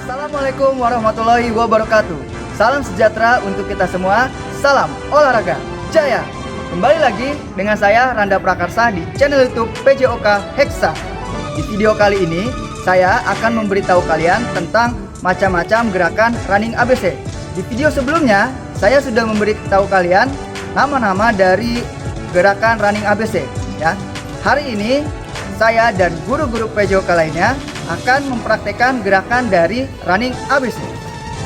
Assalamualaikum warahmatullahi wabarakatuh. Salam sejahtera untuk kita semua. Salam olahraga jaya. Kembali lagi dengan saya Randa Prakarsa di channel YouTube PJOK Hexa. Di video kali ini saya akan memberitahu kalian tentang macam-macam gerakan running ABC. Di video sebelumnya saya sudah memberitahu kalian nama-nama dari gerakan running ABC ya. Hari ini saya dan guru-guru PJOK lainnya akan mempraktekkan gerakan dari running ABC.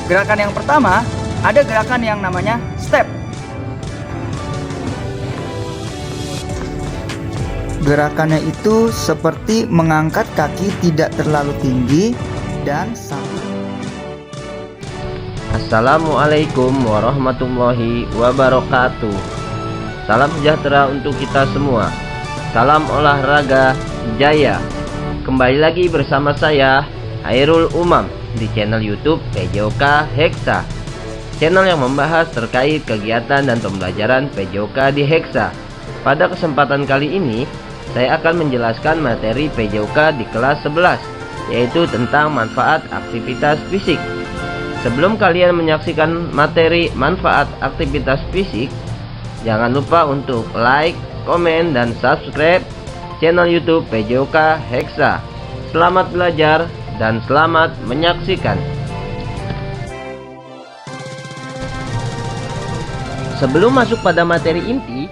Gerakan yang pertama, ada gerakan yang namanya step. Gerakannya itu seperti mengangkat kaki tidak terlalu tinggi dan sambil. Assalamualaikum warahmatullahi wabarakatuh. Salam sejahtera untuk kita semua. Salam olahraga jaya. Kembali lagi bersama saya Hairul Umam di channel YouTube PJOK Hexa, channel yang membahas terkait kegiatan dan pembelajaran PJOK di Hexa. Pada kesempatan kali ini saya akan menjelaskan materi PJOK di kelas 11, yaitu tentang manfaat aktivitas fisik. Sebelum kalian menyaksikan materi manfaat aktivitas fisik, jangan lupa untuk like, komen, dan subscribe channel YouTube PJOK Hexa. Selamat belajar dan selamat menyaksikan. Sebelum masuk pada materi inti,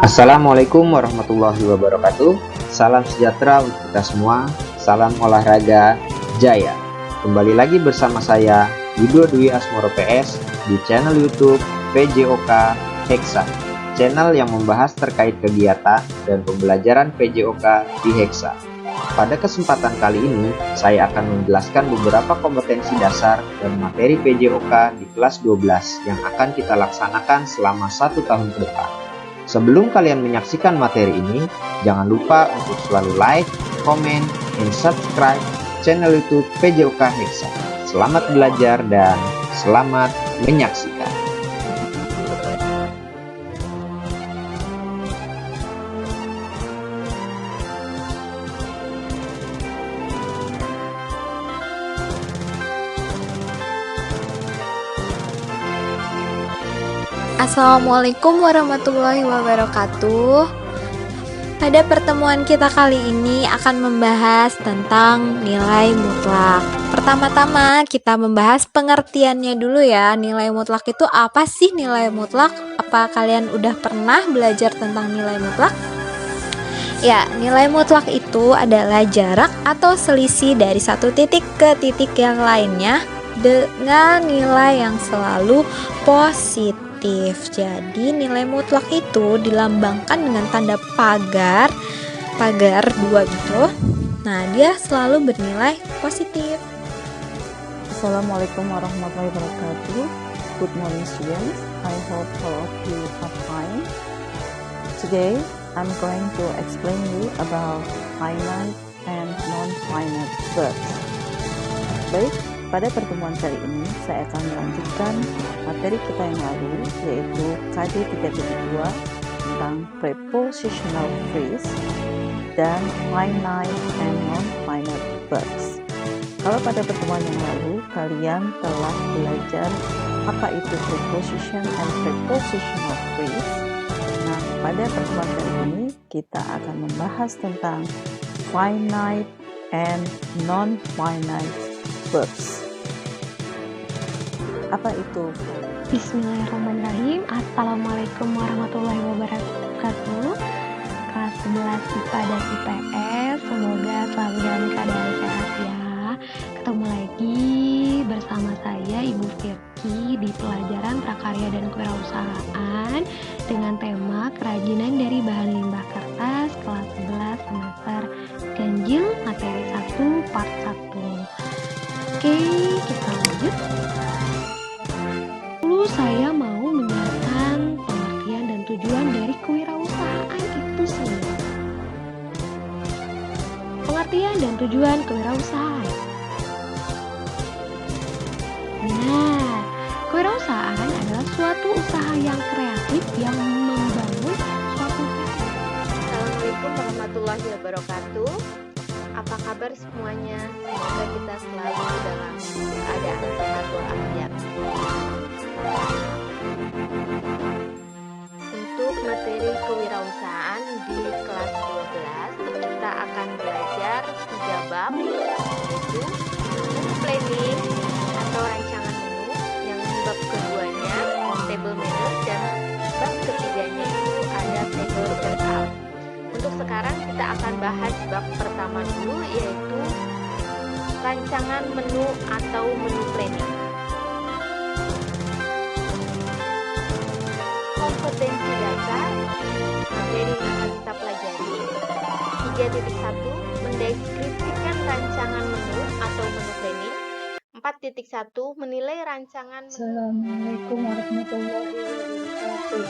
Assalamualaikum warahmatullahi wabarakatuh. Salam sejahtera untuk kita semua. Salam olahraga jaya. Kembali lagi bersama saya Yudo Dwi Asmoro PS di channel YouTube PJOK Hexa, channel yang membahas terkait kegiatan dan pembelajaran PJOK di Hexa. Pada kesempatan kali ini, saya akan menjelaskan beberapa kompetensi dasar dan materi PJOK di kelas 12 yang akan kita laksanakan selama 1 tahun ke depan. Sebelum kalian menyaksikan materi ini, jangan lupa untuk selalu like, komen, dan subscribe channel YouTube PJOK Hexa. Selamat belajar dan selamat menyaksikan. Assalamualaikum warahmatullahi wabarakatuh. Pada pertemuan kita kali ini akan membahas tentang nilai mutlak. Pertama-tama kita membahas pengertiannya dulu ya. Nilai mutlak itu apa sih nilai mutlak? Apa kalian udah pernah belajar tentang nilai mutlak? Ya, nilai mutlak itu adalah jarak atau selisih dari satu titik ke titik yang lainnya dengan nilai yang selalu positif. Jadi nilai mutlak itu dilambangkan dengan tanda pagar 2 gitu. Nah, dia selalu bernilai positif. Assalamualaikum warahmatullahi wabarakatuh. Good morning students. I hope all of you are fine. Today I'm going to explain you about finite and non-finite verbs. Baik, pada pertemuan kali ini saya akan melanjutkan materi kita yang lalu, yaitu KD 3.2 tentang prepositional phrase dan finite and non-finite verbs. Kalau pada pertemuan yang lalu kalian telah belajar apa itu preposition and prepositional phrase, nah pada pertemuan kali ini kita akan membahas tentang finite and non-finite verbs. Apa itu? Bismillahirrahmanirrahim. Assalamualaikum warahmatullahi wabarakatuh. Kelas 11 IPA dan IPS, semoga selalu dalam keadaan sehat ya. Ketemu lagi bersama saya Ibu Firki di pelajaran prakarya dan kewirausahaan dengan tema kerajinan dari bahan limbah kertas kelas 11 semester ganjil materi 1 part 1. Oke, kita lanjut. Dulu saya mau menjelaskan pengertian dan tujuan dari kewirausahaan itu sendiri. Pengertian dan tujuan kewirausahaan. Nah, kewirausahaan adalah suatu usaha yang kreatif yang membangun suatu warahmatullahi wabarakatuh. Apa kabar semuanya? Semoga kita selalu dalam keadaan sehat walafiat. Untuk materi kewirausahaan di kelas 12, kita akan belajar 3 bab, yaitu menu planning atau rancangan menu, yang bab keduanya table manner, dan bab ketiganya itu ada table setup. Untuk sekarang kita akan bahas bab pertama dulu, yaitu rancangan menu atau menu planning. Kompetensi dasar materi yang akan kita pelajari 3.1 mendeskripsikan rancangan menu atau menu planning. 4.1 menilai rancangan menu. Assalamualaikum warahmatullahi wabarakatuh.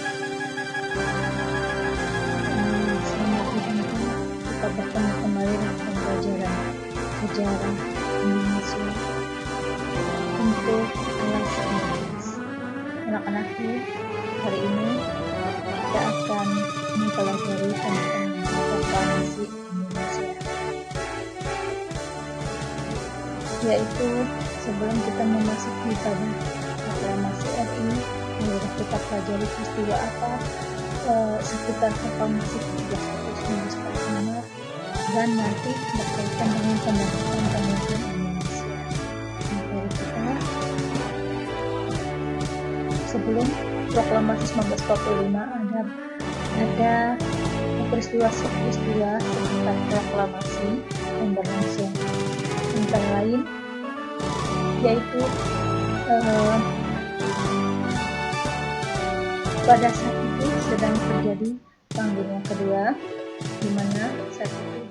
Selamat berjumpa. Kita bertemu kembali dengan pembelajaran sejarah Indonesia untuk kelas 11. Anak-anakku, hari ini kita akan mempelajari tentang proklamasi Indonesia, yaitu sebelum kita memasuki pada proklamasi RI, mari kita pelajari peristiwa apa sekitar proklamasi 31 Maret dan nanti berkaitan dengan pembentukan pemimpin Indonesia. Mari kita sebelum proklamasi 1945 ada peristiwa sekitar proklamasi yang berlangsung, antara lain yaitu pada saat itu sedang terjadi Perang Dunia Kedua, di mana saat itu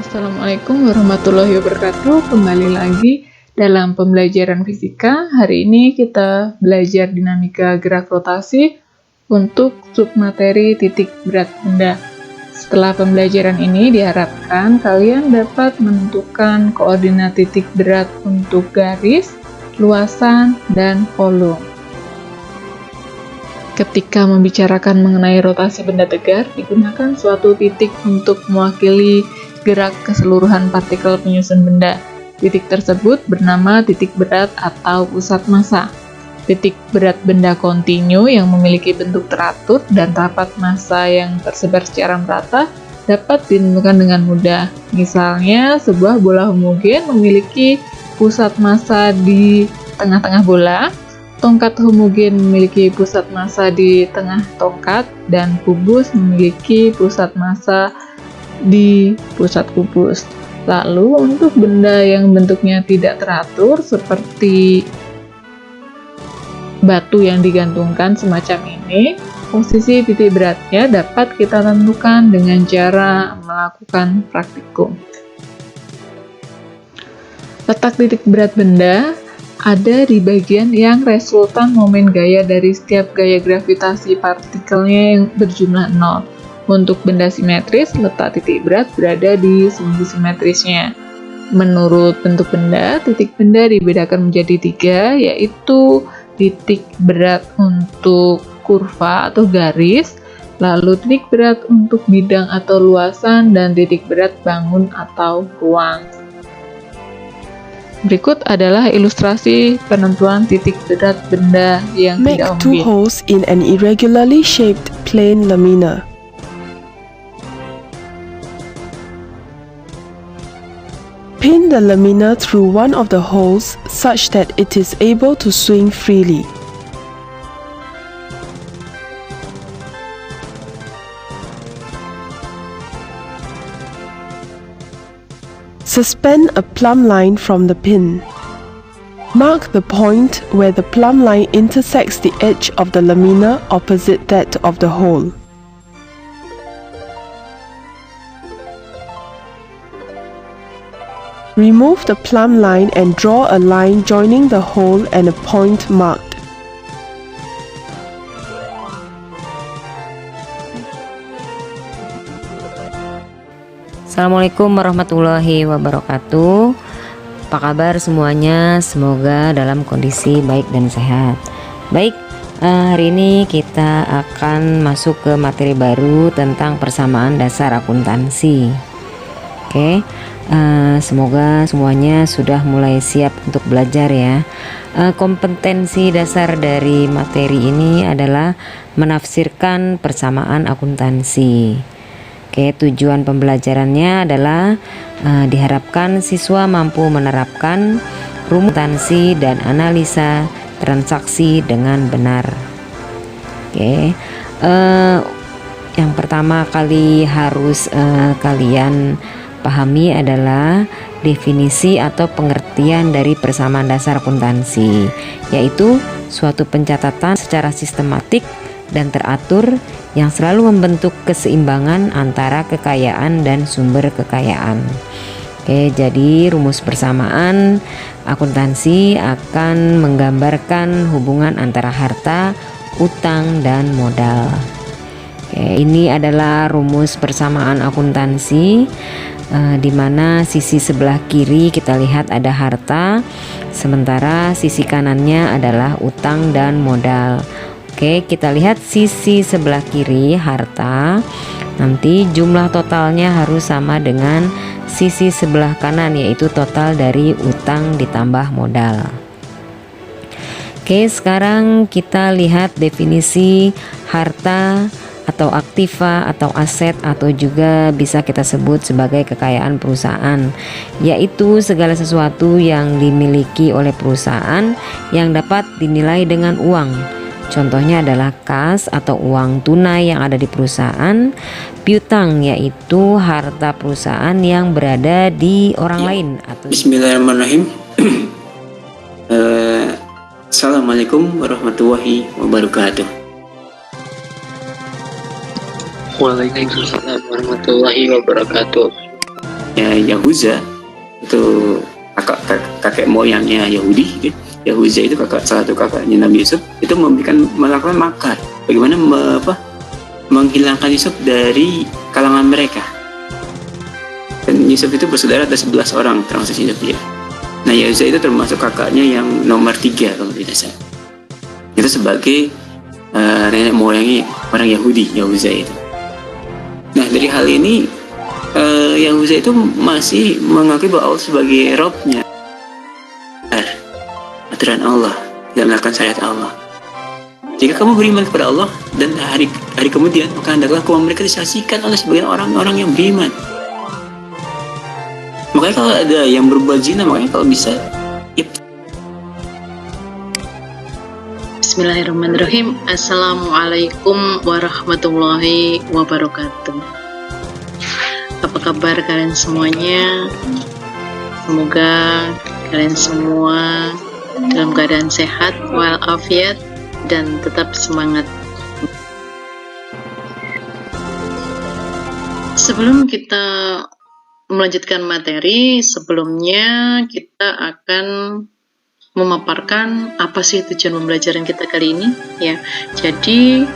Assalamualaikum warahmatullahi wabarakatuh. Kembali lagi dalam pembelajaran fisika. Hari ini kita belajar dinamika gerak rotasi untuk submateri titik berat benda. Setelah pembelajaran ini diharapkan kalian dapat menentukan koordinat titik berat untuk garis, luasan, dan volume. Ketika membicarakan mengenai rotasi benda tegar, digunakan suatu titik untuk mewakili gerak keseluruhan partikel penyusun benda. Titik tersebut bernama titik berat atau pusat massa. Titik berat benda kontinu yang memiliki bentuk teratur dan rapat massa yang tersebar secara merata dapat ditemukan dengan mudah. Misalnya, sebuah bola homogen memiliki pusat massa di tengah-tengah bola, tongkat homogen memiliki pusat massa di tengah tongkat, dan kubus memiliki pusat massa di pusat kubus. Lalu untuk benda yang bentuknya tidak teratur seperti batu yang digantungkan semacam ini, Posisi titik beratnya dapat kita tentukan dengan cara melakukan praktikum. Letak titik berat benda ada di bagian yang resultan momen gaya dari setiap gaya gravitasi partikelnya yang berjumlah 0. Untuk benda simetris, letak titik berat berada di sisi simetrisnya. Menurut bentuk benda, titik benda dibedakan menjadi 3, yaitu titik berat untuk kurva atau garis, lalu titik berat untuk bidang atau luasan, dan titik berat bangun atau ruang. Berikut adalah ilustrasi penentuan titik berat benda yang Make tidak two homogen. holes in an irregularly shaped plane lamina. Pin the lamina through one of the holes such that it is able to swing freely. Suspend a plumb line from the pin. Mark the point where the plumb line intersects the edge of the lamina opposite that of the hole. Remove the plumb line and draw a line joining the hole and a point marked. Assalamualaikum warahmatullahi wabarakatuh. Apa kabar semuanya? Semoga dalam kondisi baik dan sehat. Baik, hari ini kita akan masuk ke materi baru tentang persamaan dasar akuntansi. Oke, semoga semuanya sudah mulai siap untuk belajar ya. Kompetensi dasar dari materi ini adalah menafsirkan persamaan akuntansi. Oke, tujuan pembelajarannya adalah diharapkan siswa mampu menerapkan rumus akuntansi dan analisa transaksi dengan benar. Oke, yang pertama kali harus kalian pahami adalah definisi atau pengertian dari persamaan dasar akuntansi, yaitu suatu pencatatan secara sistematik dan teratur yang selalu membentuk keseimbangan antara kekayaan dan sumber kekayaan. Oke, jadi rumus persamaan akuntansi akan menggambarkan hubungan antara harta, utang, dan modal. Oke, ini adalah rumus persamaan akuntansi, di mana sisi sebelah kiri kita lihat ada harta, sementara sisi kanannya adalah utang dan modal. Oke, kita lihat sisi sebelah kiri harta, nanti jumlah totalnya harus sama dengan sisi sebelah kanan, yaitu total dari utang ditambah modal. Oke, sekarang kita lihat definisi harta atau aktiva atau aset, atau juga bisa kita sebut sebagai kekayaan perusahaan, yaitu segala sesuatu yang dimiliki oleh perusahaan yang dapat dinilai dengan uang. Contohnya adalah kas atau uang tunai yang ada di perusahaan, piutang yaitu harta perusahaan yang berada di orang lain atau Bismillahirrahmanirrahim. Assalamualaikum warahmatullahi wabarakatuh. Waalaikumsalam warahmatullahi wabarakatuh. Ya, Yahuza itu kakek moyangnya Yahudi gitu. Yahuza itu salah satu kakaknya Nabi Yusuf, itu melakukan makar bagaimana menghilangkan Yusuf dari kalangan mereka. Dan Yusuf itu bersaudara ada 11 orang termasuk Yusuf dia. Nah, Yahuza itu termasuk kakaknya yang nomor 3 kalau tidak salah. Itu sebagai nenek moyangnya orang Yahudi, Yahuza itu. Nah, dari hal ini Yahuza itu masih mengakui bahwa Allah sebagai Robnya, aturan Allah, tidak melakukan syariat Allah. Jika kamu beriman kepada Allah dan hari kemudian, maka hendaklah kaum mereka disaksikan oleh sebagian orang-orang yang beriman. Makanya kalau ada yang berbuat zina, makanya kalau bisa Bismillahirrahmanirrahim. Assalamualaikum warahmatullahi wabarakatuh. Apa kabar kalian semuanya? Semoga kalian semua dalam keadaan sehat walafiat dan tetap semangat. Sebelum kita melanjutkan materi, sebelumnya kita akan memaparkan apa sih tujuan pembelajaran kita kali ini ya. Jadi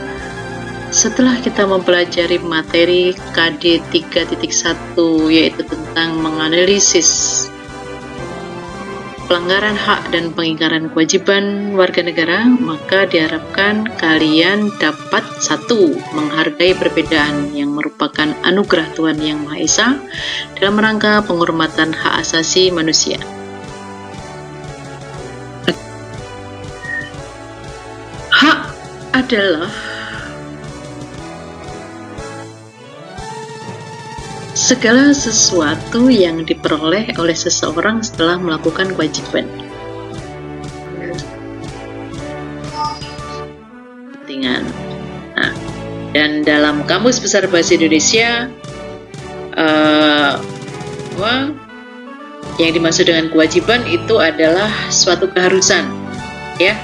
setelah kita mempelajari materi KD 3.1 yaitu tentang menganalisis pelanggaran hak dan pengingkaran kewajiban warga negara, maka diharapkan kalian dapat satu, menghargai perbedaan yang merupakan anugerah Tuhan Yang Maha Esa dalam rangka penghormatan hak asasi manusia. Hak adalah segala sesuatu yang diperoleh oleh seseorang setelah melakukan kewajiban. Nah, dan dalam Kamus Besar Bahasa Indonesia, yang dimaksud dengan kewajiban itu adalah suatu keharusan, ya.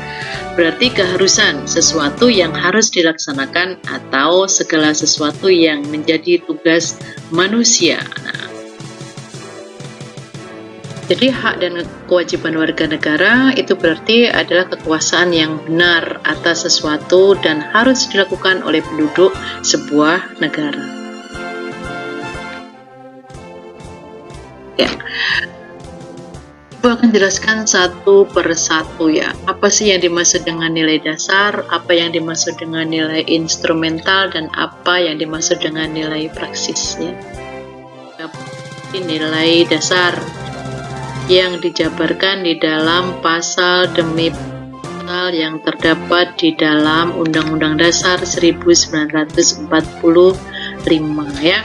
Berarti keharusan, sesuatu yang harus dilaksanakan atau segala sesuatu yang menjadi tugas manusia. Nah, jadi hak dan kewajiban warga negara itu berarti adalah kekuasaan yang benar atas sesuatu dan harus dilakukan oleh penduduk sebuah negara. Ya. Ibu akan jelaskan satu per satu ya. Apa sih yang dimaksud dengan nilai dasar, apa yang dimaksud dengan nilai instrumental, dan apa yang dimaksud dengan nilai praksis ya. Nilai dasar yang dijabarkan di dalam pasal demi pasal yang terdapat di dalam Undang-Undang Dasar 1945 ya.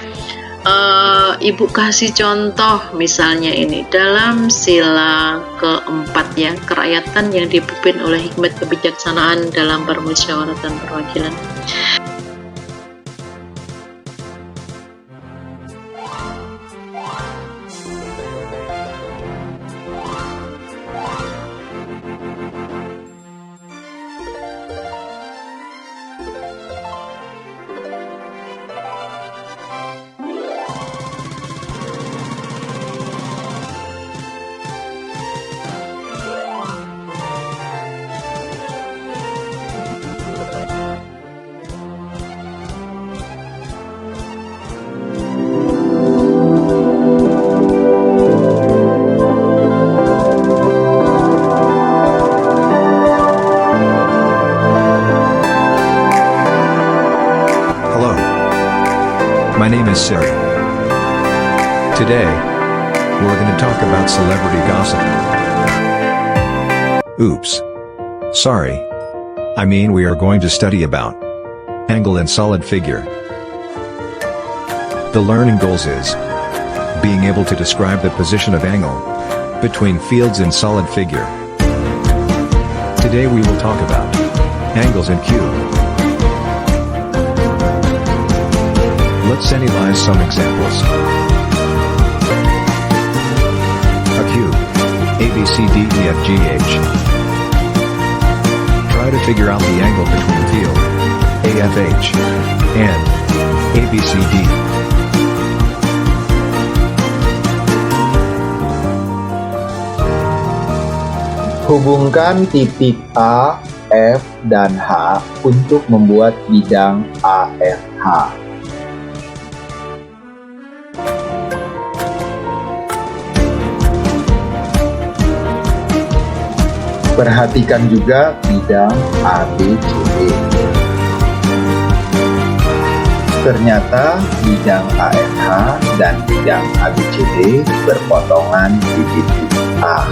Ibu kasih contoh misalnya ini dalam sila keempat ya, kerakyatan yang dipimpin oleh hikmat kebijaksanaan dalam permusyawaratan perwakilan. My name is Siri. Today, we're going to talk about celebrity gossip. Oops. Sorry. I mean we are going to study about angle and solid figure. The learning goals is being able to describe the position of angle between fields in solid figure. Today we will talk about angles in cube. Let's analyze some examples. A cube, ABCDEFGH. Try to figure out the angle between field, AFH, and ABCD. Hubungkan titik A, F, dan H untuk membuat bidang AFH. Perhatikan juga bidang ABCD. Ternyata bidang AFH dan bidang ABCD berpotongan di titik A.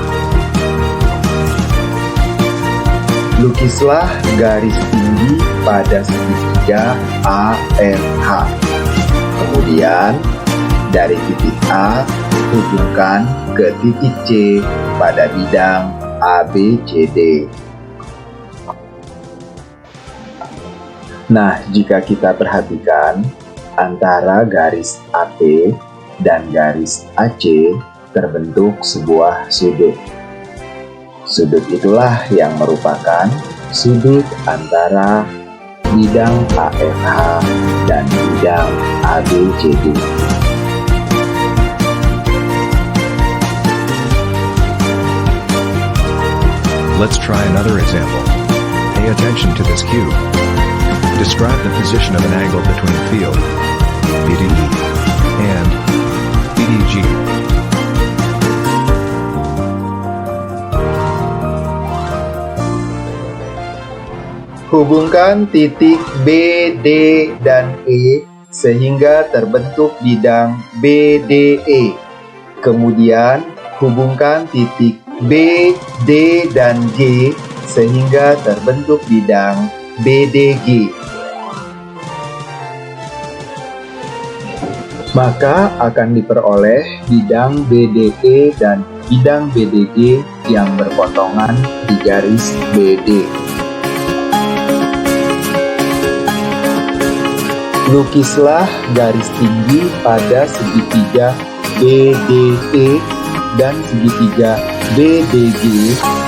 Lukislah garis tinggi pada segitiga AFH. Kemudian dari titik A hubungkan ke titik C pada bidang ABCD. Nah, jika kita perhatikan antara garis AP dan garis AC terbentuk sebuah sudut. Sudut itulah yang merupakan sudut antara bidang AFH, dan bidang ABCD. Let's try another example. Pay attention to this cube. Describe the position of an angle between field BDE and BDG. Hubungkan titik B, D, dan E sehingga terbentuk bidang BDE. Kemudian, hubungkan titik B, D, dan G sehingga terbentuk bidang BDG. Maka akan diperoleh bidang BDE dan bidang BDG yang berpotongan di garis BD. Lukislah garis tinggi pada segitiga BDE dan segitiga BDG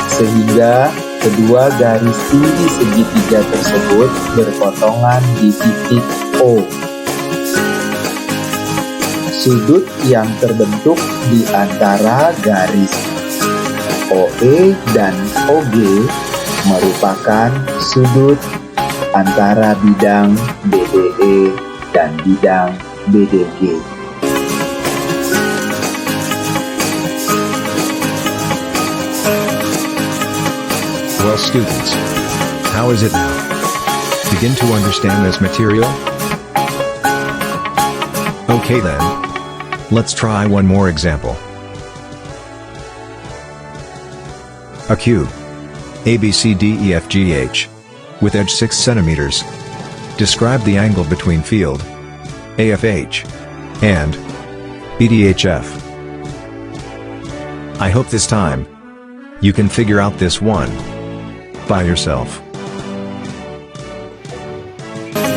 sehingga kedua garis tinggi segitiga tersebut berpotongan di titik O. Sudut yang terbentuk di antara garis OE dan OG merupakan sudut antara bidang BDE dan bidang BDG. Well, students, how is it now? Begin to understand this material? Okay then, let's try one more example. A cube, ABCDEFGH, with edge 6 centimeters. Describe the angle between field AFH and BDHF. I hope this time you can figure out this one by yourself.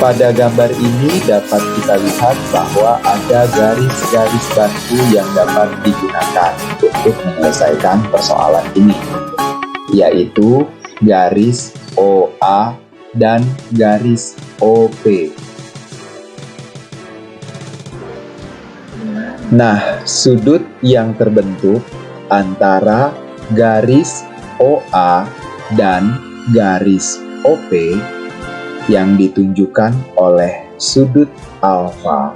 Pada gambar ini dapat kita lihat bahwa ada garis-garis bantu yang dapat digunakan untuk menyelesaikan persoalan ini, yaitu garis OA dan garis OP. Nah, sudut yang terbentuk antara garis OA dan garis OP yang ditunjukkan oleh sudut alfa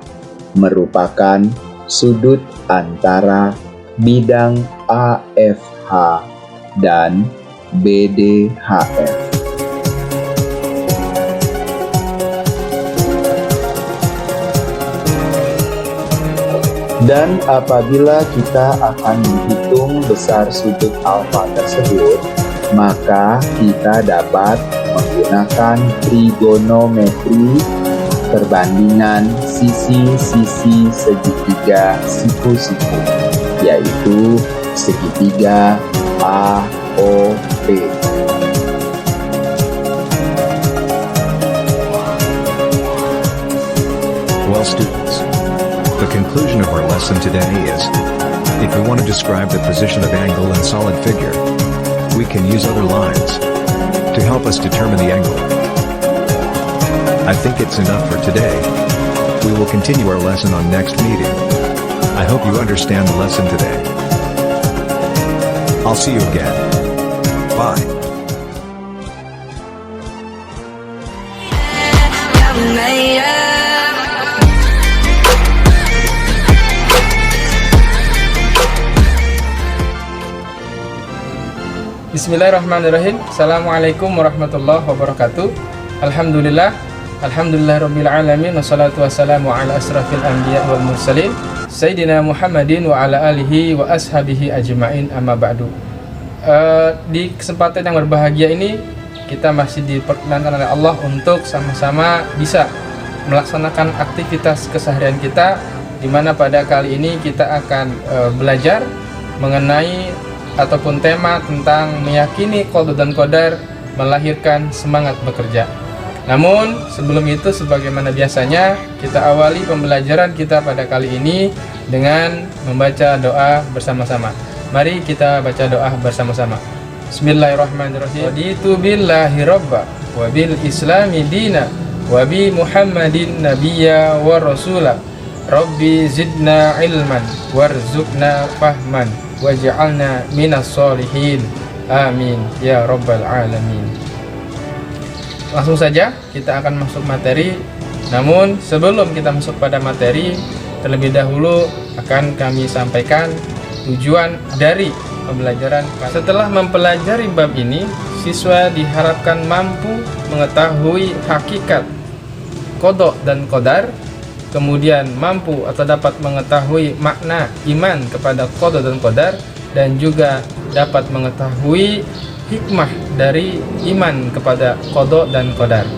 merupakan sudut antara bidang AFH dan BDHF. Dan apabila kita akan menghitung besar sudut alfa tersebut, maka kita dapat menggunakan trigonometri perbandingan sisi-sisi segitiga siku-siku, yaitu segitiga AOP. Well, students, the conclusion of our lesson today is, if we want to describe the position of angle and solid figure, we can use other lines to help us determine the angle. I think it's enough for today. We will continue our lesson on next meeting. I hope you understand the lesson today. I'll see you again. Bye. Bismillahirrahmanirrahim. Assalamualaikum warahmatullahi wabarakatuh. Alhamdulillahirabbil alamin, wassalatu wassalamu ala asrafil anbiya wal mursalin Sayyidina Muhammadin wa ala alihi wa ashabihi ajma'in, amma ba'du. Di kesempatan yang berbahagia ini kita masih diperkenankan oleh Allah untuk sama-sama bisa melaksanakan aktivitas keseharian kita, di mana pada kali ini kita akan belajar mengenai ataupun tema tentang meyakini qada dan qadar melahirkan semangat bekerja. Namun sebelum itu, sebagaimana biasanya, kita awali pembelajaran kita pada kali ini dengan membaca doa bersama-sama. Mari kita baca doa bersama-sama. Bismillahirrahmanirrahim. Raditu billahi rabba wa bil islami dina wa bi Muhammadin nabiyya wa rasula. Rabbi zidna ilman warzuqna fahman waj'alna minas solihin. Amin ya rabbal alamin. Langsung saja kita akan masuk materi. Namun sebelum kita masuk pada materi, terlebih dahulu akan kami sampaikan tujuan dari pembelajaran. Setelah mempelajari bab ini, siswa diharapkan mampu mengetahui hakikat qada dan qadar, kemudian mampu atau dapat mengetahui makna iman kepada qada dan qadar, dan juga dapat mengetahui hikmah dari iman kepada qada dan qadar.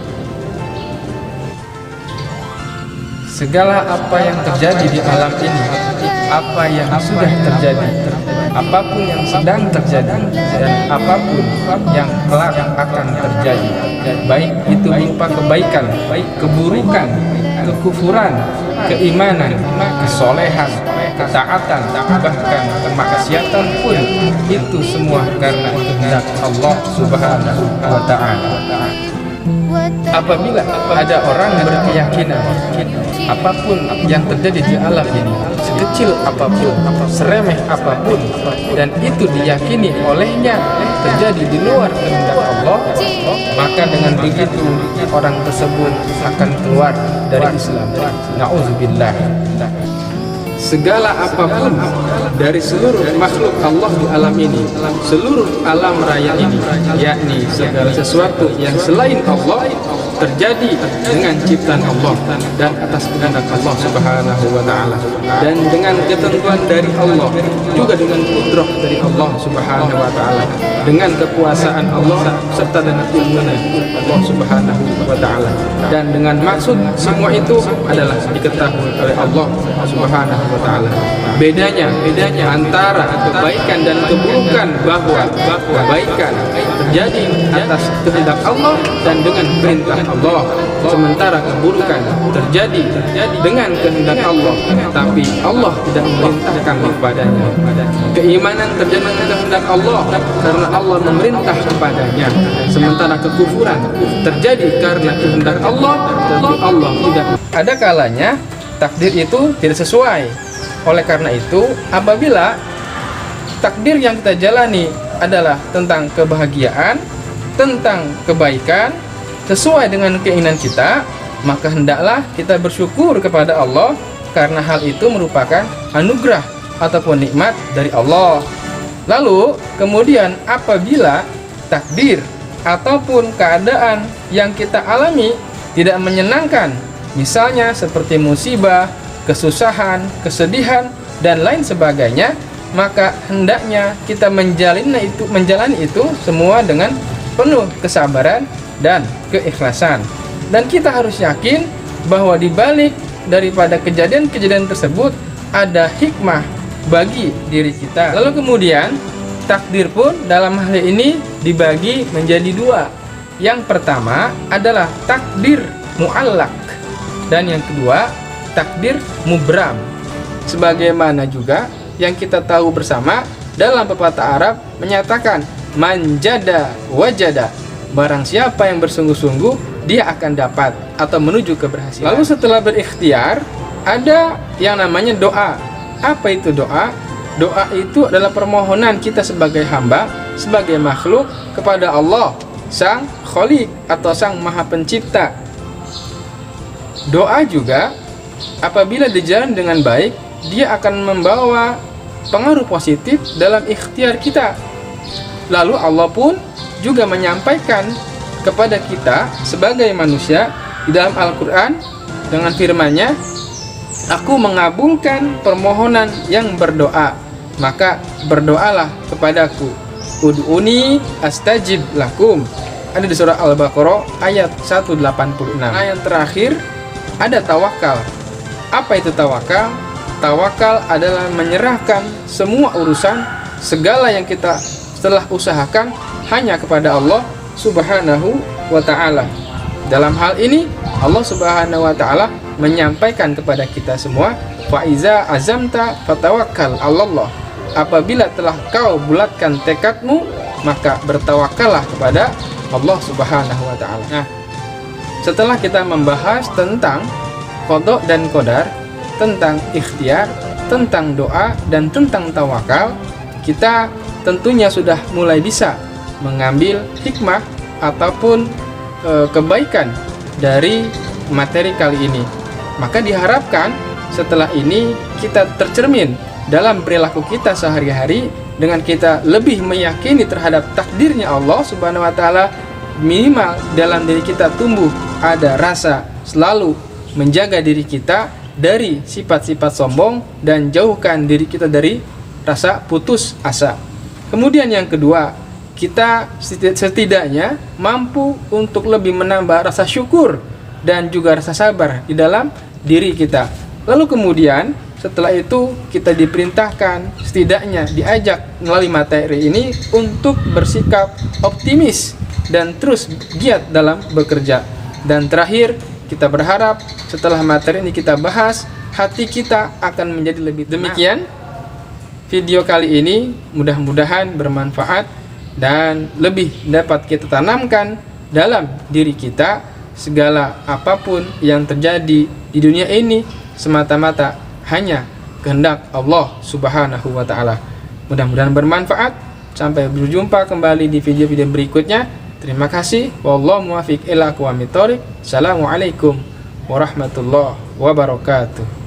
Segala apa yang terjadi di alam ini, apa yang sudah terjadi, apapun yang sedang terjadi, dan apapun yang kelak akan terjadi, baik itu berupa kebaikan, keburukan, kekufuran, keimanan, kesolehan, ketaatan, bahkan kemaksiatan pun, itu semua karena kehendak Allah Subhanahu wa Ta'ala. Apabila ada orang berkeyakinan apapun yang terjadi di alam ini, sekecil apapun, seremeh apapun, dan itu diyakini olehnya terjadi di luar kehendak Allah, maka dengan begitu orang tersebut akan keluar dari Islam. Na'udzubillah. Segala apapun dari seluruh makhluk Allah di alam ini, seluruh alam raya ini, yakni segala sesuatu yang selain Allah, terjadi dengan ciptaan Allah dan atas kehendak Allah Subhanahu wa Ta'ala, dan dengan ketentuan dari Allah, juga dengan kudrah dari Allah Subhanahu wa Ta'ala, dengan kekuasaan Allah serta dengan ilmunya Allah Subhanahu wa Ta'ala, dan dengan maksud semua itu adalah diketahui oleh Allah Subhanahu wa Ta'ala. Bedanya antara kebaikan dan keburukan, bahwa kebaikan terjadi atas kehendak Allah dan dengan perintah Allah, sementara keburukan terjadi dengan kehendak Allah tapi Allah tidak memerintahkan kepadanya. Keimanan terjadi dengan kehendak Allah karena Allah memerintah kepadanya, sementara kekufuran terjadi karena kehendak Allah tapi Allah tidak. Ada kalanya takdir itu tidak sesuai. Oleh karena itu, apabila takdir yang kita jalani adalah tentang kebahagiaan, tentang kebaikan, sesuai dengan keinginan kita, maka hendaklah kita bersyukur kepada Allah, karena hal itu merupakan anugerah ataupun nikmat dari Allah. Lalu kemudian apabila takdir ataupun keadaan yang kita alami tidak menyenangkan, misalnya seperti musibah, kesusahan, kesedihan, dan lain sebagainya, maka hendaknya kita menjalani itu semua dengan penuh kesabaran dan keikhlasan. Dan kita harus yakin bahwa di balik daripada kejadian-kejadian tersebut ada hikmah bagi diri kita. Lalu kemudian takdir pun dalam hal ini dibagi menjadi dua. Yang pertama adalah takdir mu'allaq, dan yang kedua takdir mubram. Sebagaimana juga yang kita tahu bersama, dalam pepatah Arab menyatakan manjada wajada, barang siapa yang bersungguh-sungguh dia akan dapat atau menuju keberhasilan. Lalu setelah berikhtiar ada yang namanya doa. Apa itu doa? Doa itu adalah permohonan kita sebagai hamba, sebagai makhluk kepada Allah, Sang Khaliq atau Sang Maha Pencipta. Doa juga apabila dijalan dengan baik, dia akan membawa pengaruh positif dalam ikhtiar kita. Lalu Allah pun juga menyampaikan kepada kita sebagai manusia di dalam Al-Quran dengan firman-Nya, aku mengabulkan permohonan yang berdoa, maka berdoalah kepadaku. Ud'uni astajib lakum. Ada di surah Al-Baqarah ayat 186. Ayat terakhir ada tawakal. Apa itu tawakal? Tawakal adalah menyerahkan semua urusan, segala yang kita telah usahakan hanya kepada Allah Subhanahu wa Ta'ala. Dalam hal ini Allah Subhanahu wa Ta'ala menyampaikan kepada kita semua, faiza azamta fatawakkal 'alallah. Apabila telah kau bulatkan tekadmu, maka bertawakallah kepada Allah Subhanahu wa Ta'ala. Nah, setelah kita membahas tentang qada dan qadar, tentang ikhtiar, tentang doa, dan tentang tawakal, kita tentunya sudah mulai bisa mengambil hikmah ataupun kebaikan dari materi kali ini. Maka diharapkan setelah ini kita tercermin dalam perilaku kita sehari-hari dengan kita lebih meyakini terhadap takdirnya Allah Subhanahu wa taala. Minimal dalam diri kita tumbuh ada rasa selalu menjaga diri kita dari sifat-sifat sombong dan jauhkan diri kita dari rasa putus asa. Kemudian yang kedua, kita setidaknya mampu untuk lebih menambah rasa syukur dan juga rasa sabar di dalam diri kita. Lalu kemudian setelah itu kita diperintahkan, setidaknya diajak melalui materi ini untuk bersikap optimis dan terus giat dalam bekerja. Dan terakhir, kita berharap setelah materi ini kita bahas, hati kita akan menjadi lebih tenang. Demikian video kali ini, mudah-mudahan bermanfaat dan lebih dapat kita tanamkan dalam diri kita. Segala apapun yang terjadi di dunia ini semata-mata hanya kehendak Allah Subhanahu wa taala. Mudah-mudahan bermanfaat. Sampai berjumpa kembali di video-video berikutnya. Terima kasih. Wallahu muwaffiq ila aqwamit thoriq. Assalamualaikum warahmatullahi wabarakatuh.